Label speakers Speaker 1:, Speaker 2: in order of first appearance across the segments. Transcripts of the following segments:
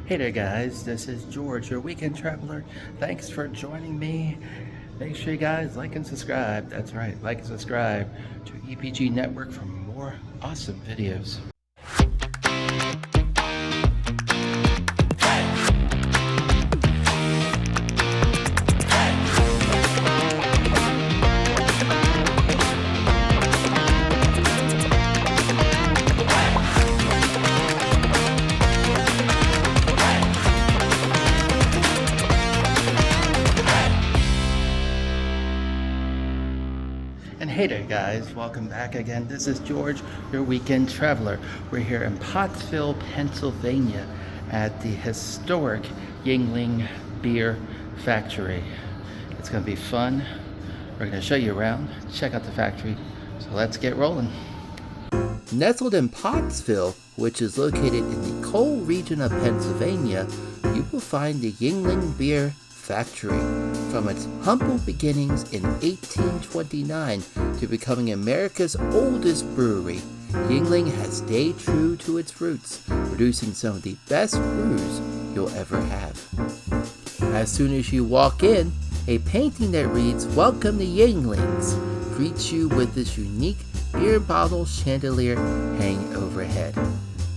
Speaker 1: Hey there guys, this is George, your weekend traveler. Thanks for joining me. Make sure you guys like and subscribe. That's right, like and subscribe to EPG Network for more awesome videos. And hey there guys, welcome back again. This is George, your weekend traveler. We're here in Pottsville, Pennsylvania at the historic Yuengling Beer Factory. It's gonna be fun. We're gonna show you around, check out the factory. So let's get rolling. Nestled in Pottsville, which is located in the coal region of Pennsylvania, you will find the Yuengling Beer Factory. From its humble beginnings in 1829 to becoming America's oldest brewery, Yuengling has stayed true to its roots, producing some of the best brews you'll ever have. As soon as you walk in, a painting that reads "Welcome to Yuenglings" greets you with this unique beer bottle chandelier hanging overhead.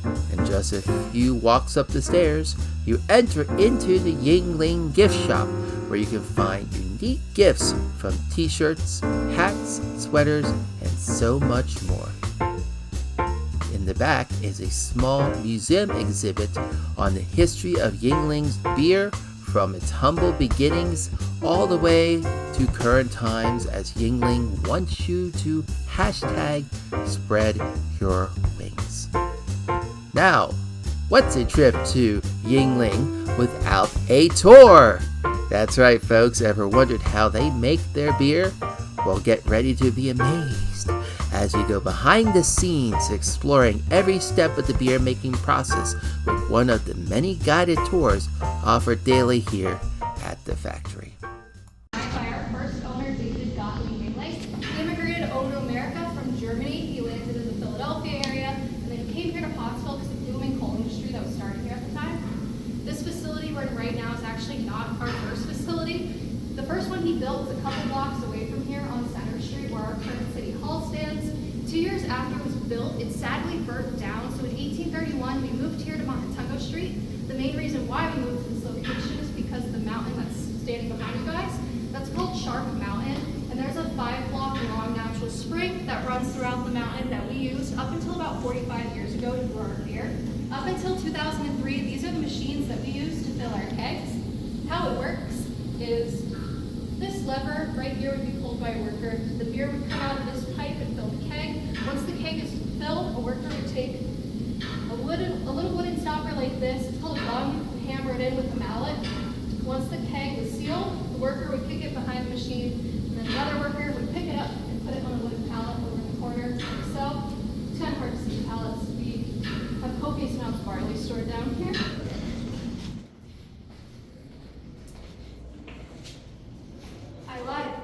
Speaker 1: And just a few walks up the stairs, you enter into the Yuengling gift shop, where you can find unique gifts from t-shirts, hats, sweaters, and so much more. In the back is a small museum exhibit on the history of Yuengling's beer from its humble beginnings all the way to current times, as Yuengling wants you to hashtag spread your wings. Now, what's a trip to Yuengling without a tour? That's right, folks. Ever wondered how they make their beer? Well, get ready to be amazed as we go behind the scenes, exploring every step of the beer making process with one of the many guided tours offered daily here at the factory.
Speaker 2: By our first owner, David Yuengling. He immigrated to America from Germany. He landed in the Philadelphia area, and then he came here to Pottsville because of the booming coal industry that was starting here at the time. This facility we're in right now is actually not our first facility. The first one he built was a couple blocks away from here on Center Street, where our current City Hall stands. 2 years after it was built, it sadly burnt down. So in 1831, we moved here to Montatongo Street. The main reason why we moved to this location is because of the mountain that's standing behind you guys. That's called Shark Mountain, and there's a 5-block long natural spring that runs throughout the mountain that we used up until about 45 years ago to brew our beer. Up until 2003, these are the machines that we use to fill our kegs. How it works is this lever right here would be pulled by a worker. The beer would come out of this pipe and fill the keg. Once the keg is filled, a worker would take a little wooden stopper like this. It's called a lung. You hammer it in with a mallet. Once the keg was sealed, the worker would kick it behind the machine, and then another worker would pick it up and put it on a wooden pallet over in the corner. So it's kind of hard to see pallets. We have copious amounts of barley stored down here. I lied.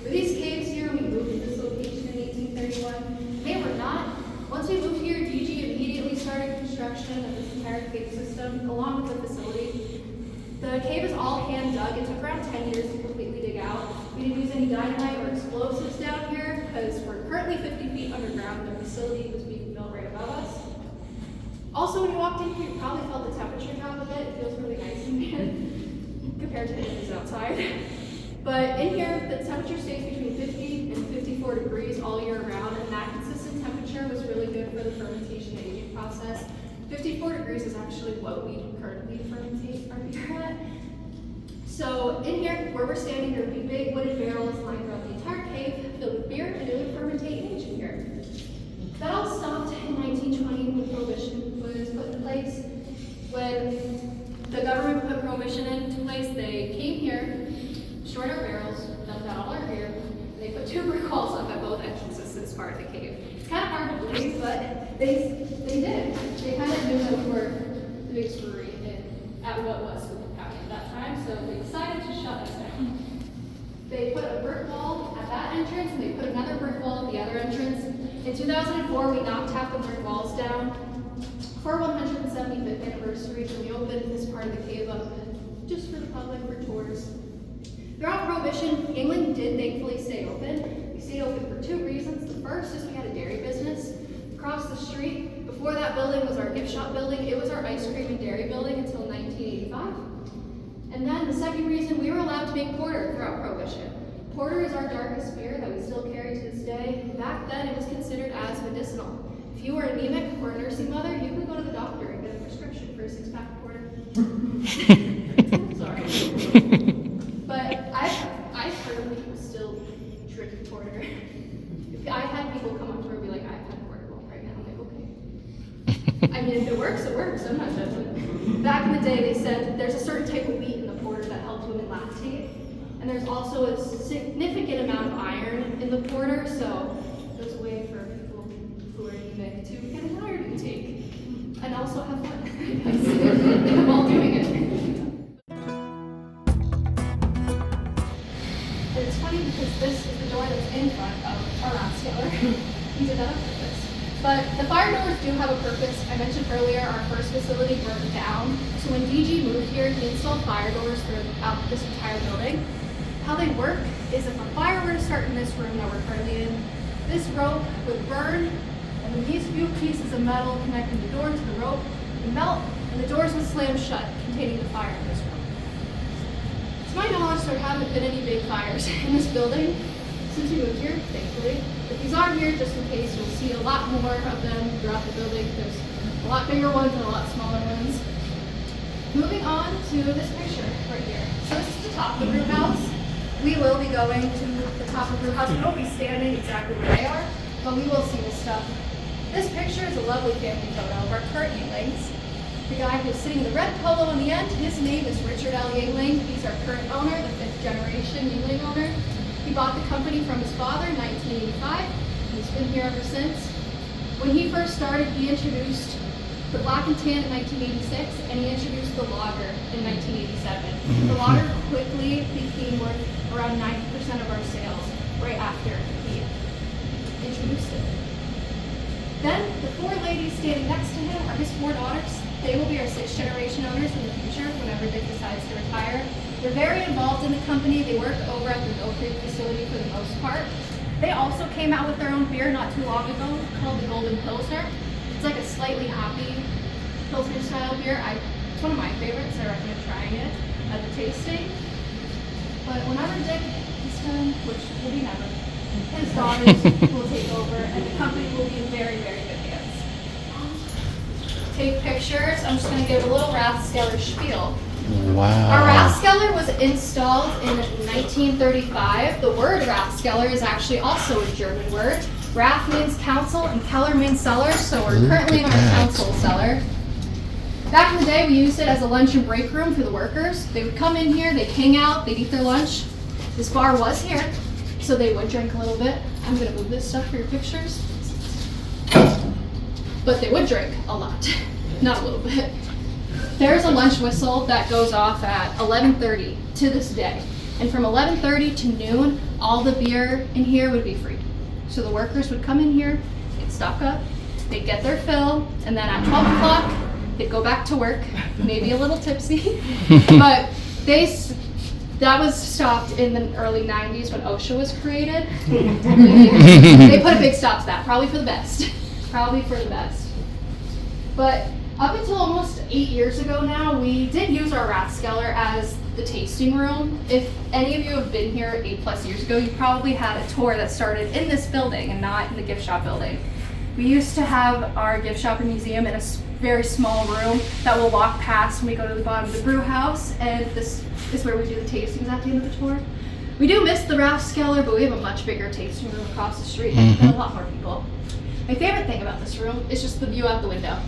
Speaker 2: With these caves here, we moved to this location in 1831. They were not. Once we moved here, DG immediately started construction of this entire cave system along with the facility. The cave is all hand dug. It took around 10 years to completely dig out. We didn't use any dynamite or explosives down here because we're currently 50 feet underground. The facility was being built right above us. Also, when you walked in here, you probably felt the temperature drop a bit. It feels really nice in here compared to it is outside. But in here, the temperature stays between 50 and 54 degrees all year round, and that consistent temperature was really good for the fermentation and aging process. 54 degrees is actually what we currently fermentate our beer at. So in here, where we're standing, there would be big wooden barrels lined throughout the entire cave filled with beer, and it would fermentate and age in here. That all stopped in 1920 when Prohibition was put in place. When the government put Prohibition into place, they came here, stored our barrels, dumped out all our beer, and they put 2 brick walls up at both entrances to this part of the cave. It's kind of hard to believe, but they did it. They kind of knew that we were the biggest brewery at what was Cook County at that time, so they decided to shut us down. They put a brick wall at that entrance, and they put another brick wall at the other entrance. In 2004, we knocked half the brick walls down for our 175th anniversary, so we opened this part of the cave up just for the public, for tours. Throughout Prohibition, Yuengling did thankfully stay open. We stayed open for two reasons. The first is we had a dairy business across the street. Before that building was our gift shop building. It was our ice cream and dairy building until 1985. And then the second reason, we were allowed to make porter throughout Prohibition. Porter is our darkest beer that we still carry to this day. Back then, it was considered as medicinal. If you were anemic or a nursing mother, you could go to the doctor and get a prescription for a 6-pack of porter. Sorry. But I've heard of people still drinking porter. I had people come up to her and be like, I've had porter right now. I'm like, okay. I mean, if it works, it works. I'm not judging. Back in the day, they said there's a certain type of wheat in the porter that helps women lactate. And there's also a significant amount of iron in the porter, so there's a way for people who are anemic to get an iron intake and also have fun while doing it. And it's funny because this is the door that's in front of our Rathskeller. We did that on purpose. But the fire doors do have a purpose. I mentioned earlier our first facility burned down. So when DG moved here, he installed fire doors throughout this entire building. How they work is if a fire were to start in this room that we're currently in, this rope would burn, and then these few pieces of metal connecting the door to the rope would melt, and the doors would slam shut, containing the fire in this room. To my knowledge, there haven't been any big fires in this building since we moved here, thankfully. But these are here just in case. You'll see a lot more of them throughout the building. There's a lot bigger ones and a lot smaller ones. Moving on to this picture right here. So this is the top of the brew house. We will be going to the top of the brew house. We won't be standing exactly where they are, but we will see this stuff. This picture is a lovely family photo of our current Yuenglings. The guy who's sitting in the red polo on the end, his name is Richard L. Yuengling. He's our current owner, the 5th generation Yuengling owner. He bought the company from his father in 1985, and he's been here ever since. When he first started, he introduced the black and tan in 1986, and he introduced the lager in 1987. The lager quickly became worth around 90% of our sales right after he introduced it. Then the 4 ladies standing next to him are his 4 daughters. They will be our 6th generation owners in the future whenever Dick decides to retire. They're very involved in the company. They work over at the Mill Creek facility for the most part. They also came out with their own beer not too long ago called the Golden Pilsner. It's like a slightly hoppy Pilsner style beer. It's one of my favorites. I recommend trying it at the tasting. But whenever Dick is done, which will be never, his daughters will take over and the company will be in very, very good hands. Take pictures. I'm just going to give a little Rathskeller spiel.
Speaker 1: Wow.
Speaker 2: Our Rathskeller was installed in 1935. The word Rathskeller is actually also a German word. Rath means council and Keller means cellar, so we're currently in our council cellar. Back in the day, we used it as a lunch and break room for the workers. They would come in here, they'd hang out, they'd eat their lunch. This bar was here, so they would drink a little bit. I'm gonna move this stuff for your pictures. But they would drink a lot, not a little bit. There's a lunch whistle that goes off at 11:30 to this day. And from 11:30 to noon, all the beer in here would be free. So the workers would come in here, they'd stock up, they'd get their fill, and then at 12 o'clock, they'd go back to work, maybe a little tipsy. But that was stopped in the early 90s when OSHA was created. They put a big stop to that, probably for the best. Probably for the best. But up until almost 8 years ago now, we did use our Rathskeller as the tasting room. If any of you have been here 8+ years ago, you probably had a tour that started in this building and not in the gift shop building. We used to have our gift shop and museum in a very small room that we'll walk past when we go to the bottom of the brew house, and this is where we do the tastings at the end of the tour. We do miss the Rathskeller, but we have a much bigger tasting room across the street and a lot more people. My favorite thing about this room is just the view out the window.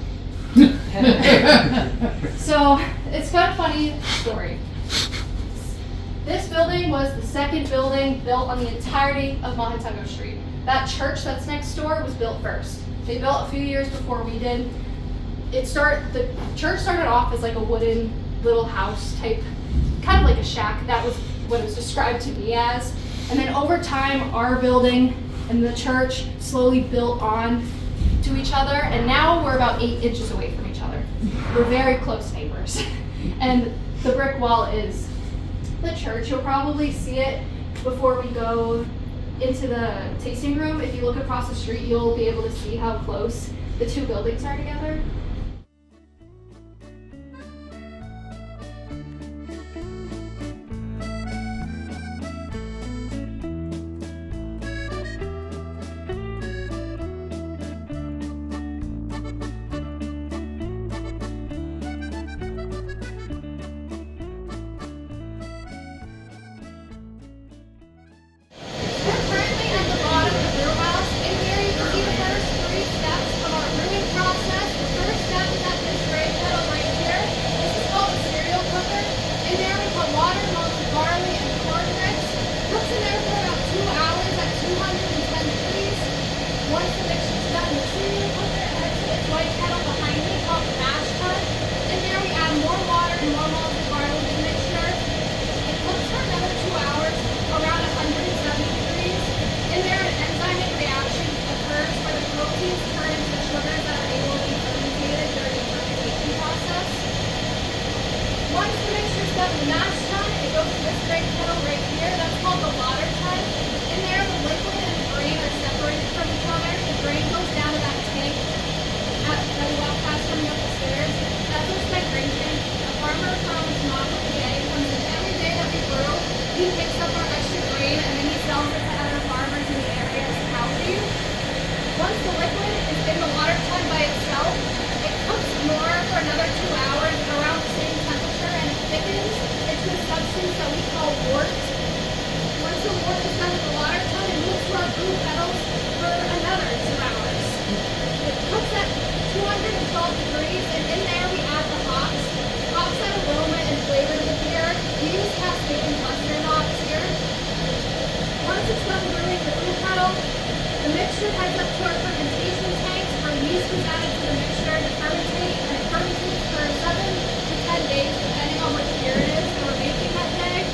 Speaker 2: So it's kind of funny story. This building was the second building built on the entirety of Mahantungo Street. That church that's next door was built first. They built a few years before we did. The church started off as like a wooden little house type, kind of like a shack. That was what it was described to me as. And then over time, our building and the church slowly built on to each other, and now we're about 8 inches away from each we're very close neighbors. And the brick wall is the church. You'll probably see it before we go into the tasting room. If you look across the street, you'll be able to see how close the two buildings are together. The mixture heads up to our fermentation tanks where yeast is added to the mixture to fermentate, and it fermentates for 7 to 10 days depending on which beer it is that we're making that day.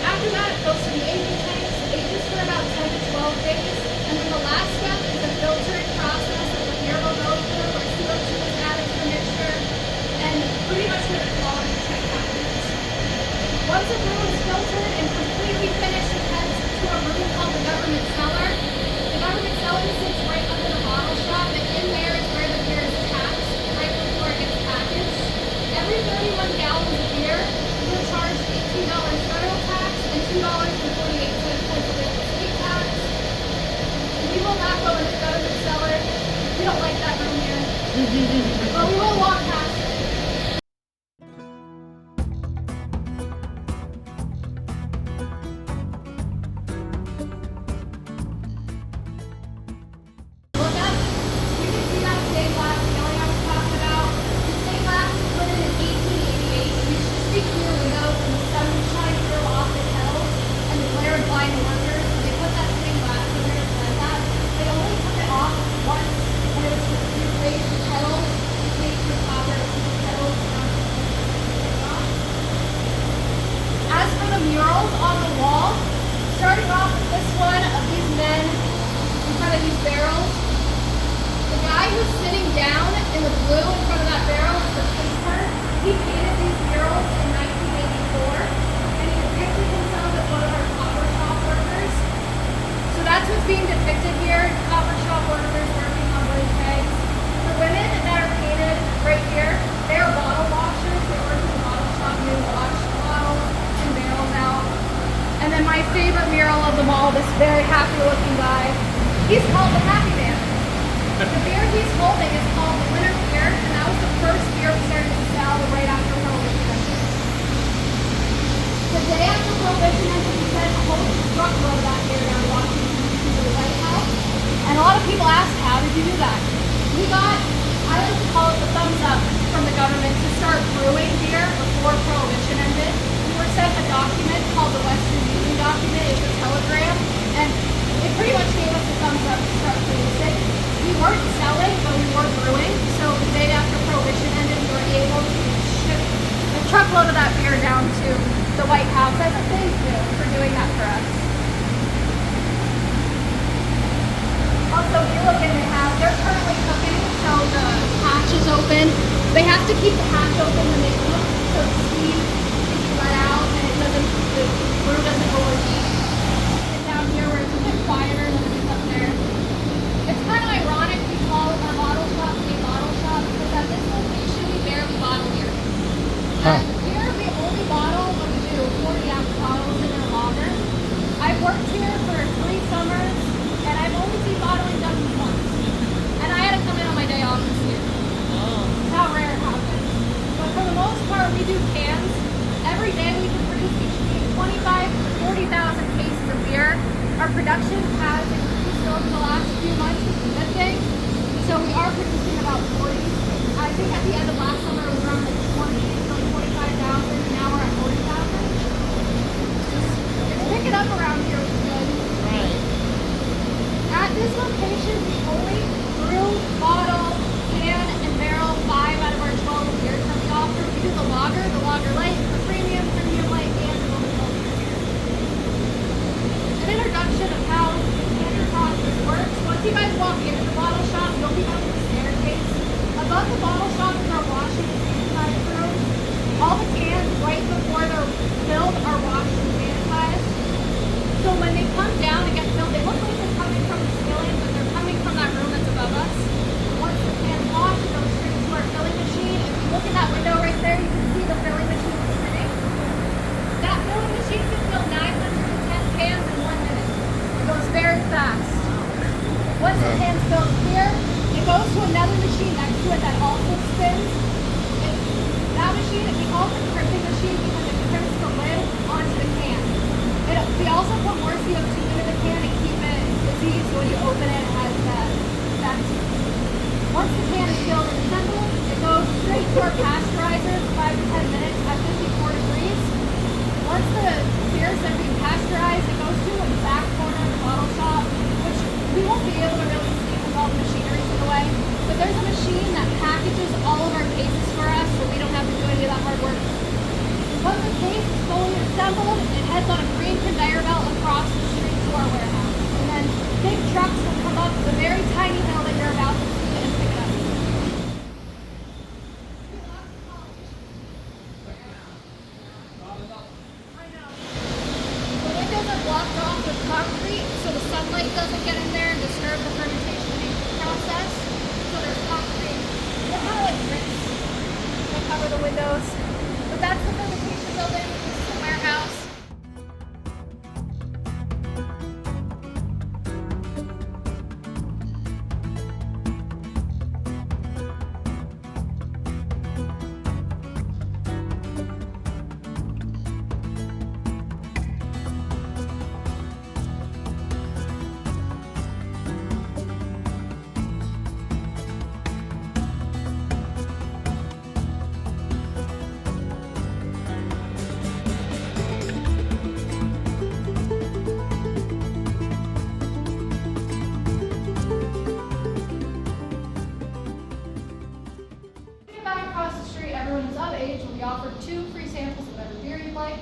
Speaker 2: After that, it goes to the aging tanks, ages for about 10 to 12 days, and then the last step is the filtering process that the beer will go through where CO2 is added to the mixture, and pretty much where the quality check happens. Once a brew is filtered and completely finished, it heads to a room called the government cellar. The government cellar sits right under the bottle shop, and in there is where the beer is taxed right before it gets packaged. Every 31 gallons of beer, we're charged $18 federal tax and $2.48 Pennsylvania state tax. We will not go into the government cellar. We don't like that room here. But we will walk past it. Murals on the wall, starting off with this one of these men in front of these barrels. The guy who's sitting down in the blue in front of that barrel is the painter. He painted these murals in 1984, and he depicted himself as one of our copper shop workers. So that's what's being depicted here, copper shop workers working on wood kegs. The women that are painted right here, they're bottle washers. They work in the bottle shop, they wash bottles and barrels out. And then my favorite mural of them all, this very happy looking guy, he's called the Happy Man. The beer he's holding is called the Winter Beer, and that was the first beer we started to sell right after Prohibition. The day after Prohibition ended, we sent a whole truckload of that beer down to Washington to the White House. And a lot of people asked, how did you do that? We got, I like to call it the thumbs up from the government to start brewing beer before Prohibition ended. We were sent a document called the Western Union document. It's a telegram, and it pretty much gave us a thumbs up to start producing. We weren't selling, but we were brewing. So the day after Prohibition ended, we were able to ship a truckload of that beer down to the White House as a thank you for doing that for us. Also, if you look in the house, they're currently cooking, so the hatch is open. They have to keep the hatch open when they cook, so the steam can be let out and the brew doesn't overheat. And down here where it's a bit quieter than it is up there. It's kind of ironic we call our bottle shop a bottle shop because at this location we barely bottle here.
Speaker 1: Huh.
Speaker 2: And here we only bottle when we do 40-ounce bottles in our lager. I've worked here for 3 summers and I've only seen bottling done once. And I had to come in on my day off this year. That's how rare it happens. But for the most part, we do cans. Every day we can produce between 25 to 40,000 cases of beer. Our production has increased over the last few months with the lifting. So we are producing about 40. I think at the end of last summer we were around like 25,000, and now we're at 40,000. It's picking up around here, which is good.
Speaker 3: Right.
Speaker 2: At this location, we only brew, bottle, can, and barrel 5 out of our 12 beers that we offer. We do the lager light, the premium light, and the golden filter beer. An introduction of how the standard process works. Once you guys walk into the bottle shop, you'll be up the staircase. Above the bottle shop is our washing and sanitized room. All the cans right before they're filled are washed and sanitized. So when they come down to get filled, they look like they're coming from the ceiling, but they're coming from that room that's above us. Once the can's washed, it goes straight to our filling machine. If you look in that window right there, you can see the filling machine spinning. That filling machine can fill 910 cans in 1 minute. It goes very fast. Once the can's filled here, it goes to another machine next to it that also spins. That machine, we call it the crimping machine because it crimps the lid onto the can. We also put more CO2 into the can and keep it busy, so when you open it, it has that once the can is filled and assembled, it goes straight to our pasteurizer for 5 to 10 minutes at 54 degrees. Once the beers are being pasteurized, it goes to the back corner of the bottle shop, which we won't be able to really see because all the machinery's in the way. But there's a machine that packages all of our cases for us, so we don't have to do any of that hard work. Once the case is fully assembled, it heads on a green conveyor belt across the street to our warehouse. And then big trucks will come up the very tiny hill that you're about to see and pick it up. I know. The windows are blocked off with concrete so the sunlight doesn't get in there and disturb the fermentation and aging process. So there's concrete. They're kind of like bricks that cover the windows. But that's the fermentation building. This is the warehouse. We offer 2 free samples of every beer you'd like.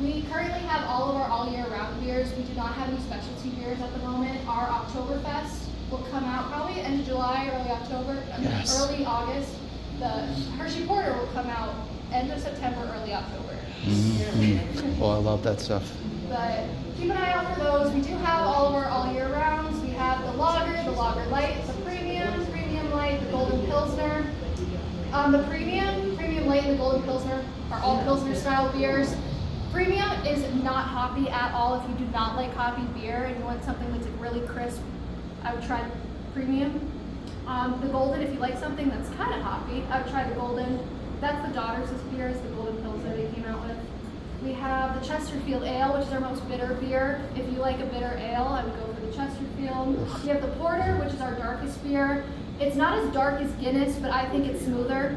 Speaker 2: We currently have all of our all year round beers. We do not have any specialty beers at the moment. Our Oktoberfest will come out probably end of July, early October,
Speaker 1: Yes.
Speaker 2: early August. The Hershey Porter will come out end of September, early October.
Speaker 1: Mm-hmm. Oh, I love that stuff.
Speaker 2: But keep an eye out for those. We do have all of our all year rounds. We have the lager light, the premium light, the golden pilsner. The premium light, and the golden pilsner are all pilsner style beers. Premium is not hoppy at all. If you do not like hoppy beer and you want something that's really crisp, I would try the premium. The golden, if you like something that's kind of hoppy, I would try the golden. That's the Daughters' beers, the golden pilsner they came out with. We have the Chesterfield Ale, which is our most bitter beer. If you like a bitter ale, I would go for the Chesterfield. We have the Porter, which is our darkest beer. It's not as dark as Guinness, but I think it's smoother.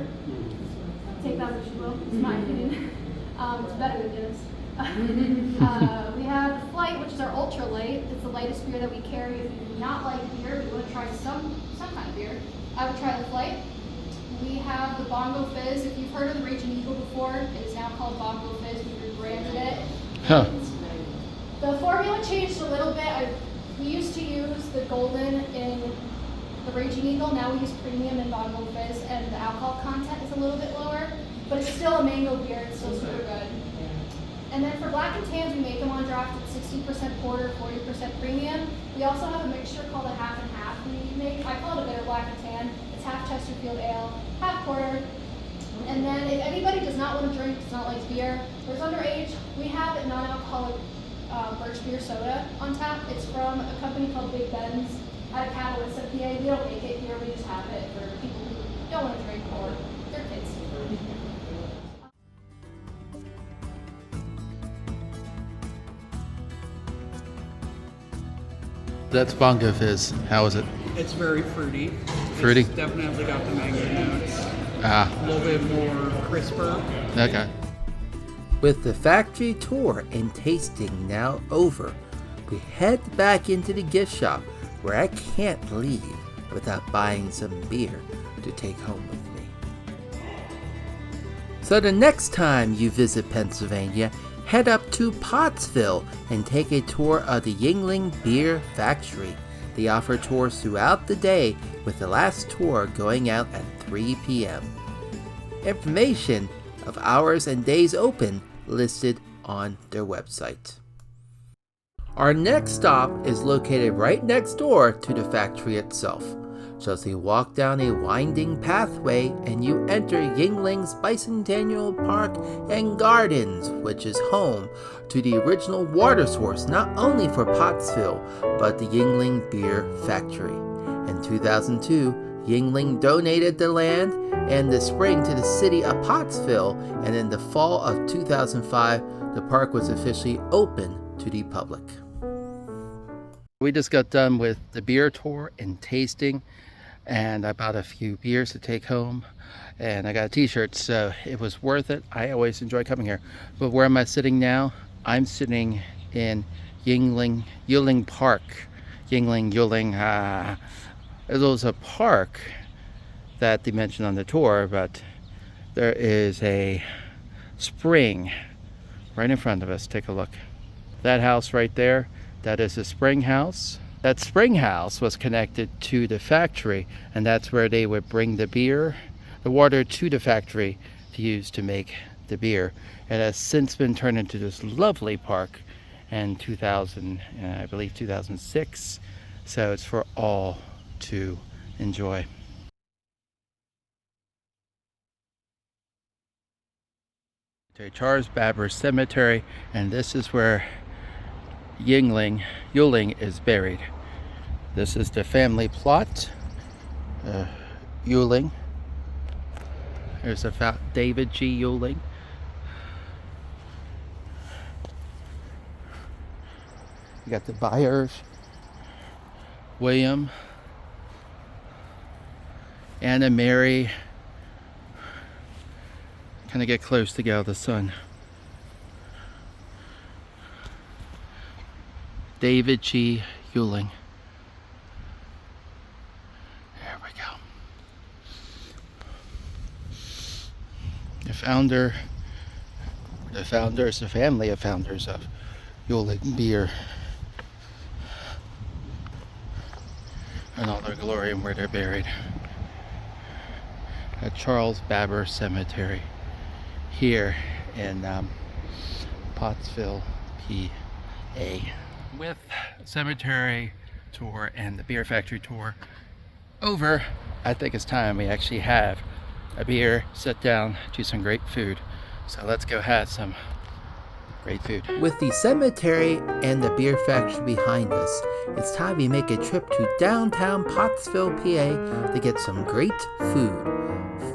Speaker 2: Take that as you will. It's my opinion. It's better than Guinness. We have the Flight, which is our ultra light. It's the lightest beer that we carry. If you do not like beer, but you want to try some kind of beer, I would try the Flight. We have the Bongo Fizz. If you've heard of the Raging Eagle before, it is now called Bongo Fizz. We rebranded it.
Speaker 1: Huh.
Speaker 2: The formula changed a little bit. We used to use the golden in the Raging Eagle. Now we use premium and non-gold fizz, and the alcohol content is a little bit lower, but it's still a mango beer. It's still super good. And then for black and tans, we make them on draft at 60% porter, 40% premium. We also have a mixture called a half and half we make. I call it a bitter black and tan. It's half Chesterfield ale, half porter. And then if anybody does not want to drink, does not like beer, or is underage, we have a non-alcoholic birch beer soda on tap. It's from a company called Big Ben's out of Catalyst, PA. We don't make it here, we just have it for people who don't want to drink or their kids.
Speaker 1: That's Bongo Fizz. How is it?
Speaker 3: It's very fruity.
Speaker 1: Fruity?
Speaker 3: It's definitely got the mango notes.
Speaker 1: Ah.
Speaker 3: A little bit more crisper.
Speaker 1: Okay. With the factory tour and tasting now over, we head back into the gift shop where I can't leave without buying some beer to take home with me. So the next time you visit Pennsylvania, head up to Pottsville and take a tour of the Yuengling Beer Factory. They offer tours throughout the day, with the last tour going out at 3 p.m. Information of hours and days open listed on their website. Our next stop is located right next door to the factory itself. Just you walk down a winding pathway and you enter Yuengling's Bicentennial Park and Gardens, which is home to the original water source not only for Pottsville, but the Yuengling Beer Factory. In 2002, Yuengling donated the land and the spring to the city of Pottsville, and in the fall of 2005, the park was officially open to the public. We just got done with the beer tour and tasting, and I bought a few beers to take home, and I got a t-shirt, so it was worth it. I always enjoy coming here. But where am I sitting now? I'm sitting in Yuengling Park. Yuengling. It was a park that they mentioned on the tour, but there is a spring right in front of us. Take a look. That house right there, that is a spring house. That spring house was connected to the factory, and that's where they would bring the water to the factory to use to make the beer. It has since been turned into this lovely park in 2006, so it's for all to enjoy. Charles Babbage Cemetery, and this is where Yuengling is buried. This is the family plot. Yuengling. There's a David G. Yuengling. You got the Byers, William, Anna Mary. Kind of get close to get out of the sun. David G. Yuengling. There we go. The family of founders of Yuengling Beer. And all their glory and where they're buried. At Charles Babbage Cemetery here in Pottsville, PA. With cemetery tour and the beer factory tour over, I think it's time we actually have a beer, sit down, do some great food. So let's go have some great food. With the cemetery and the beer factory behind us, it's time we make a trip to downtown Pottsville, PA to get some great food.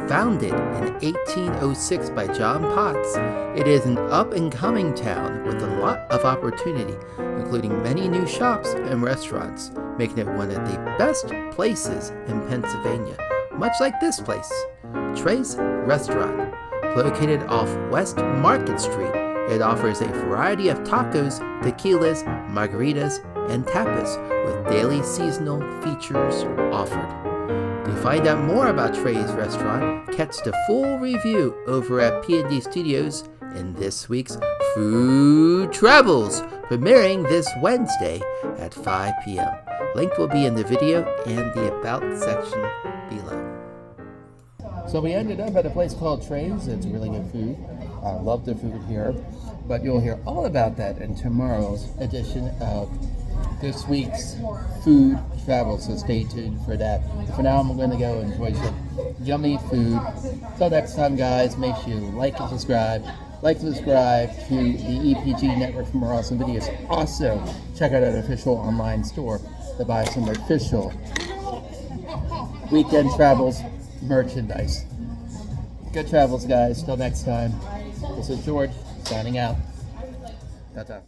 Speaker 1: Founded in 1806 by John Potts, it is an up-and-coming town with a lot of opportunity, including many new shops and restaurants, making it one of the best places in Pennsylvania, much like this place, Trey's Restaurant. Located off West Market Street, it offers a variety of tacos, tequilas, margaritas, and tapas with daily seasonal features offered. To find out more about Trey's Restaurant, catch the full review over at P&D Studios in this week's Food Travels, premiering this Wednesday at 5 p.m. Link will be in the video and the About section below. So we ended up at a place called Trey's. It's really good food. I love the food here. But you'll hear all about that in tomorrow's edition of this week's Food Travels. So stay tuned for that. For now, I'm going to go enjoy some yummy food. Till next time, guys, make sure you like and subscribe. Like and subscribe to the EPG Network for more awesome videos. Also, check out our official online store to buy some official Weekend Travels merchandise. Good travels, guys. Till next time. This is George signing out. Ta-ta.